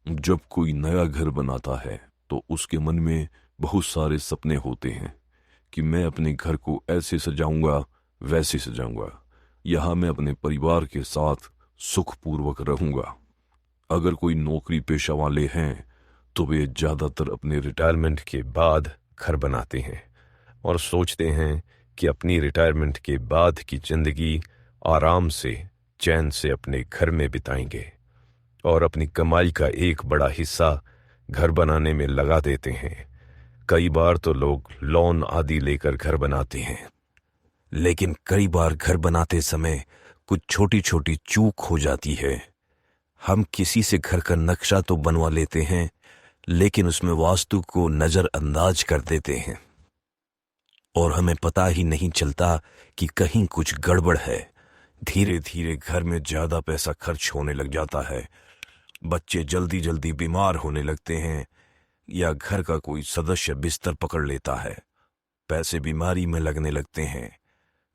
जब कोई नया घर बनाता है तो उसके मन में बहुत सारे सपने होते हैं कि मैं अपने घर को ऐसे सजाऊंगा, वैसे सजाऊंगा। यहाँ मैं अपने परिवार के साथ सुखपूर्वक रहूंगा। अगर कोई नौकरी पेशा वाले हैं तो वे ज्यादातर अपने रिटायरमेंट के बाद घर बनाते हैं और सोचते हैं कि अपनी रिटायरमेंट के बाद की जिंदगी आराम से, चैन से अपने घर में बिताएंगे और अपनी कमाई का एक बड़ा हिस्सा घर बनाने में लगा देते हैं। कई बार तो लोग लोन आदि लेकर घर बनाते हैं, लेकिन कई बार घर बनाते समय कुछ छोटी छोटी चूक हो जाती है। हम किसी से घर का नक्शा तो बनवा लेते हैं, लेकिन उसमें वास्तु को नजरअंदाज कर देते हैं और हमें पता ही नहीं चलता कि कहीं कुछ गड़बड़ है। धीरे धीरे घर में ज्यादा पैसा खर्च होने लग जाता है, बच्चे जल्दी जल्दी बीमार होने लगते हैं या घर का कोई सदस्य बिस्तर पकड़ लेता है, पैसे बीमारी में लगने लगते हैं,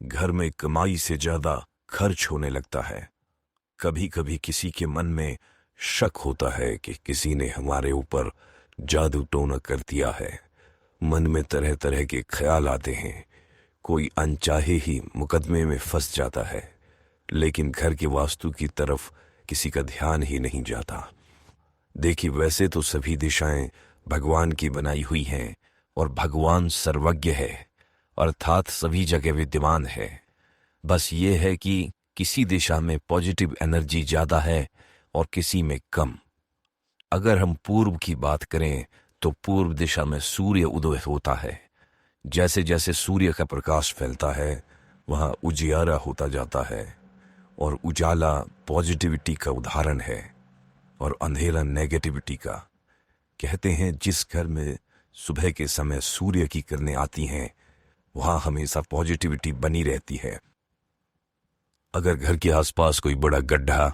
घर में कमाई से ज्यादा खर्च होने लगता है। कभी कभी किसी के मन में शक होता है कि किसी ने हमारे ऊपर जादू टोना कर दिया है। मन में तरह तरह के ख्याल आते हैं, कोई अनचाहे ही मुकदमे में फंस जाता है, लेकिन घर के वास्तु की तरफ किसी का ध्यान ही नहीं जाता। देखिए, वैसे तो सभी दिशाएं भगवान की बनाई हुई हैं और भगवान सर्वज्ञ है, अर्थात सभी जगह विद्यमान है। बस ये है कि किसी दिशा में पॉजिटिव एनर्जी ज्यादा है और किसी में कम। अगर हम पूर्व की बात करें तो पूर्व दिशा में सूर्य उदय होता है। जैसे जैसे सूर्य का प्रकाश फैलता है वहां उजियारा होता जाता है, और उजाला पॉजिटिविटी का उदाहरण है और अंधेरा नेगेटिविटी का। कहते हैं जिस घर में सुबह के समय सूर्य की किरणें आती हैं वहां हमेशा पॉजिटिविटी बनी रहती है। अगर घर के आसपास कोई बड़ा गड्ढा,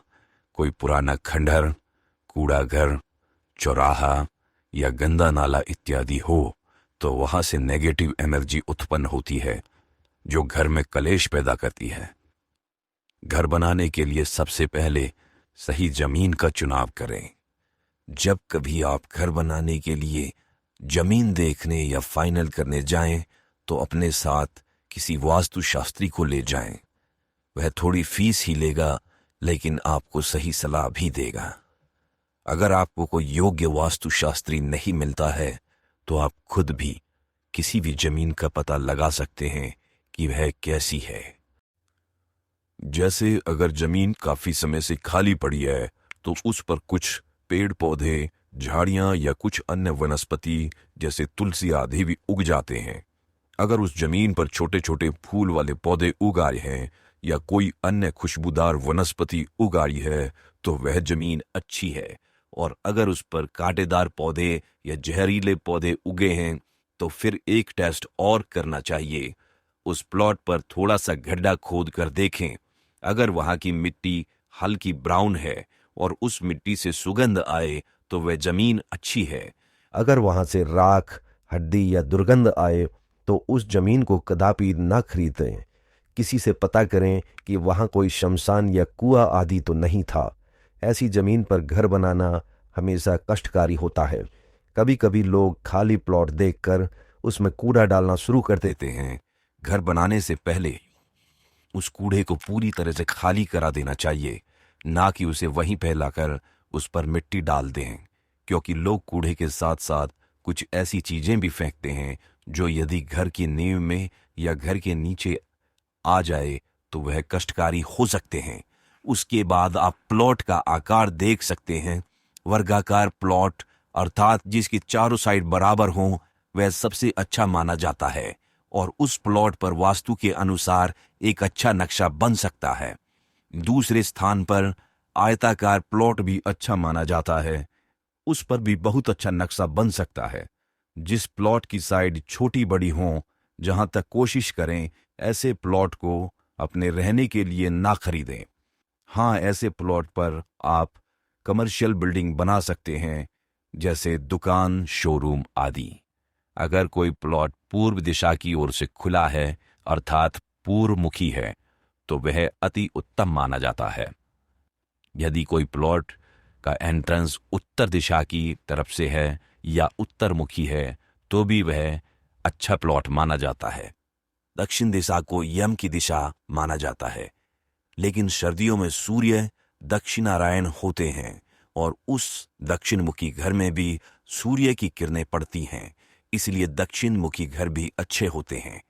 कोई पुराना खंडहर, कूड़ा घर, चौराहा या गंदा नाला इत्यादि हो तो वहां से नेगेटिव एनर्जी उत्पन्न होती है जो घर में कलेश पैदा करती है। घर बनाने के लिए सबसे पहले सही जमीन का चुनाव करें। जब कभी आप घर बनाने के लिए जमीन देखने या फाइनल करने जाएं तो अपने साथ किसी वास्तुशास्त्री को ले जाएं। वह थोड़ी फीस ही लेगा, लेकिन आपको सही सलाह भी देगा। अगर आपको कोई योग्य वास्तुशास्त्री नहीं मिलता है तो आप खुद भी किसी भी जमीन का पता लगा सकते हैं कि वह कैसी है। जैसे अगर जमीन काफी समय से खाली पड़ी है तो उस पर कुछ पेड़ पौधे, झाड़ियां या कुछ अन्य वनस्पति जैसे तुलसी आदि भी उग जाते हैं। अगर उस जमीन पर छोटे छोटे फूल वाले पौधे उग आए हैं या कोई अन्य खुशबूदार वनस्पति उग आई है तो वह जमीन अच्छी है। और अगर उस पर कांटेदार पौधे या जहरीले पौधे उगे हैं तो फिर एक टेस्ट और करना चाहिए। उस प्लॉट पर थोड़ा सा गड्ढा खोद कर देखें। अगर वहां की मिट्टी हल्की ब्राउन है और उस मिट्टी से सुगंध आए तो वह जमीन अच्छी है। अगर वहां से राख, हड्डी या दुर्गंध आए तो उस जमीन को कदापि न खरीदें। किसी से पता करें कि वहां कोई शमशान या कुआं आदि तो नहीं था। ऐसी जमीन पर घर बनाना हमेशा कष्टकारी होता है। कभी कभी लोग खाली प्लॉट देखकर उसमें कूड़ा डालना शुरू कर देते हैं। घर बनाने से पहले उस कूड़े को पूरी तरह से खाली करा देना चाहिए, ना कि उसे वहीं फैलाकर उस पर मिट्टी डाल दें, क्योंकि लोग कूड़े के साथ साथ कुछ ऐसी चीजें भी फेंकते हैं जो यदि घर की नींव में या घर के नीचे आ जाए तो वह कष्टकारी हो सकते हैं। उसके बाद आप प्लॉट का आकार देख सकते हैं। वर्गाकार प्लॉट अर्थात जिसकी चारों साइड बराबर हों वह सबसे अच्छा माना जाता है और उस प्लॉट पर वास्तु के अनुसार एक अच्छा नक्शा बन सकता है। दूसरे स्थान पर आयताकार प्लॉट भी अच्छा माना जाता है, उस पर भी बहुत अच्छा नक्शा बन सकता है। जिस प्लॉट की साइड छोटी बड़ी हो, जहां तक कोशिश करें ऐसे प्लॉट को अपने रहने के लिए ना खरीदें। हाँ, ऐसे प्लॉट पर आप कमर्शियल बिल्डिंग बना सकते हैं, जैसे दुकान, शोरूम आदि। अगर कोई प्लॉट पूर्व दिशा की ओर से खुला है अर्थात पूर्वमुखी है तो वह अति उत्तम माना जाता है। यदि कोई प्लॉट का एंट्रेंस उत्तर दिशा की तरफ से है या उत्तर मुखी है तो भी वह अच्छा प्लॉट माना जाता है। दक्षिण दिशा को यम की दिशा माना जाता है, लेकिन सर्दियों में सूर्य दक्षिणारायण होते हैं और उस दक्षिण मुखी घर में भी सूर्य की किरणें पड़ती हैं, इसलिए दक्षिण मुखी घर भी अच्छे होते हैं।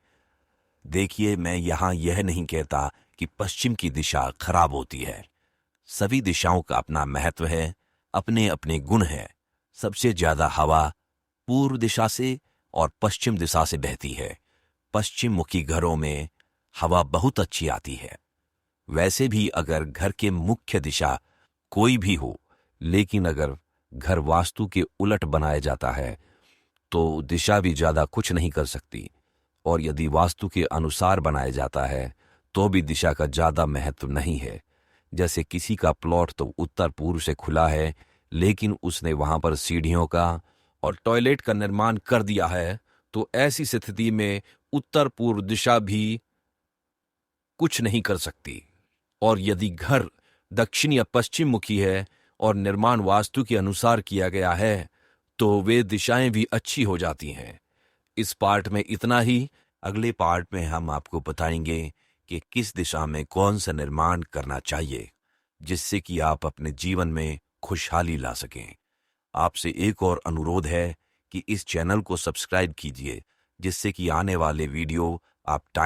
देखिए, मैं यहां यह नहीं कहता कि पश्चिम की दिशा खराब होती है। सभी दिशाओं का अपना महत्व है, अपने अपने गुण है। सबसे ज्यादा हवा पूर्व दिशा से और पश्चिम दिशा से बहती है। पश्चिम मुखी घरों में हवा बहुत अच्छी आती है। वैसे भी अगर घर के मुख्य दिशा कोई भी हो, लेकिन अगर घर वास्तु के उलट बनाया जाता है तो दिशा भी ज्यादा कुछ नहीं कर सकती, और यदि वास्तु के अनुसार बनाया जाता है तो भी दिशा का ज्यादा महत्व नहीं है। जैसे किसी का प्लॉट तो उत्तर पूर्व से खुला है, लेकिन उसने वहां पर सीढ़ियों का और टॉयलेट का निर्माण कर दिया है, तो ऐसी स्थिति में उत्तर पूर्व दिशा भी कुछ नहीं कर सकती। और यदि घर दक्षिण या पश्चिम मुखी है और निर्माण वास्तु के अनुसार किया गया है तो वे दिशाएं भी अच्छी हो जाती हैं। इस पार्ट में इतना ही। अगले पार्ट में हम आपको बताएंगे कि किस दिशा में कौन सा निर्माण करना चाहिए, जिससे कि आप अपने जीवन में खुशहाली ला सकें। आपसे एक और अनुरोध है कि इस चैनल को सब्सक्राइब कीजिए, जिससे कि आने वाले वीडियो आप टाइम